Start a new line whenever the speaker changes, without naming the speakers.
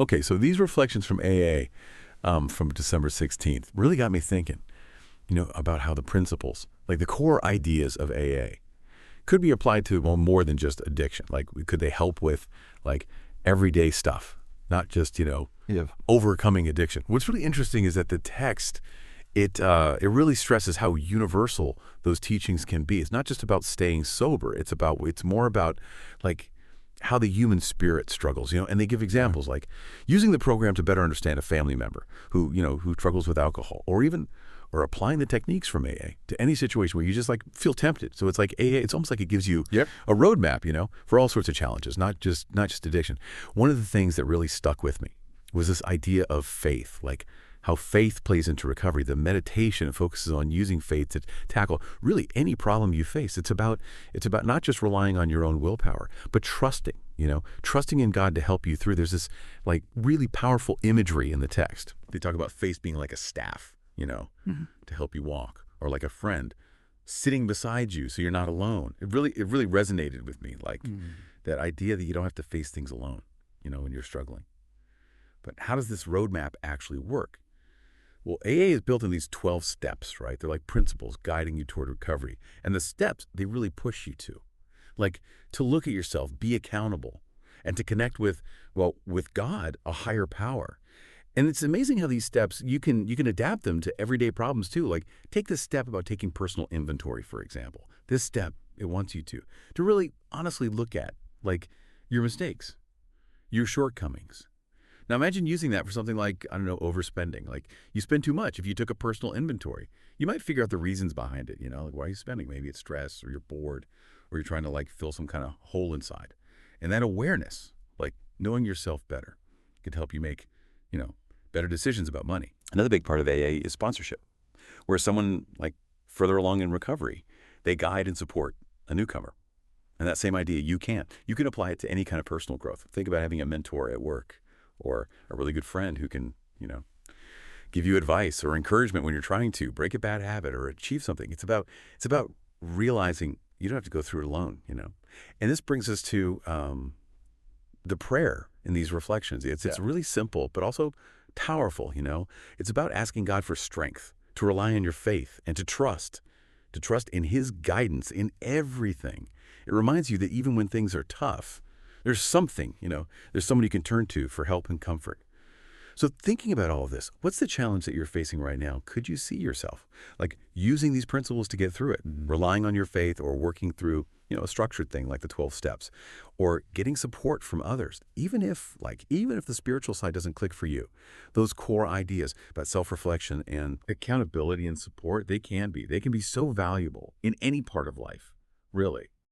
Okay, so these reflections from AA from December 16th really got me thinking, about how the principles, like the core ideas of AA, could be applied to well, more than just addiction. Like, could they help with like everyday stuff, not just,
Yeah.
overcoming addiction? What's really interesting is that the text, it really stresses how universal those teachings can be. It's not just about staying sober. It's more about like how the human spirit struggles, and they give examples like using the program to better understand a family member who struggles with alcohol, or applying the techniques from AA to any situation where you just like feel tempted. So it's like AA, it's almost like it gives you
Yep.
a roadmap, for all sorts of challenges, not just addiction. One of the things that really stuck with me was this idea of faith, like how faith plays into recovery. The meditation focuses on using faith to tackle really any problem you face. It's about not just relying on your own willpower, but trusting, trusting in God to help you through. There's this like really powerful imagery in the text. They talk about faith being like a staff, to help you walk, or like a friend sitting beside you so you're not alone. It really resonated with me, like that idea that you don't have to face things alone, when you're struggling. But how does this roadmap actually work? Well, AA is built in these 12 steps, right? They're like principles guiding you toward recovery. And the steps, they really push you like to look at yourself, be accountable, and to connect with God, a higher power. And it's amazing how these steps, you can adapt them to everyday problems too. Like take this step about taking personal inventory, for example. This step, it wants you to really honestly look at like your mistakes, your shortcomings. Now imagine using that for something like, I don't know, overspending. Like you spend too much. If you took a personal inventory, you might figure out the reasons behind it, like why are you spending? Maybe it's stress, or you're bored, or you're trying to like fill some kind of hole inside. And that awareness, like knowing yourself better, could help you make, better decisions about money.
Another big part of AA is sponsorship, where someone like further along in recovery, they guide and support a newcomer. And that same idea, you can apply it to any kind of personal growth. Think about having a mentor at work, or a really good friend who can, give you advice or encouragement when you're trying to break a bad habit or achieve something. It's about realizing you don't have to go through it alone, And this brings us to the prayer in these reflections. It's really simple, but also powerful, It's about asking God for strength, to rely on your faith, and to trust in His guidance in everything. It reminds you that even when things are tough, there's something, there's someone you can turn to for help and comfort. So thinking about all of this, what's the challenge that you're facing right now? Could you see yourself like using these principles to get through it, relying on your faith, or working through, a structured thing like the 12 steps, or getting support from others, even if the spiritual side doesn't click for you? Those core ideas about self-reflection and accountability and support, they can be so valuable in any part of life, really.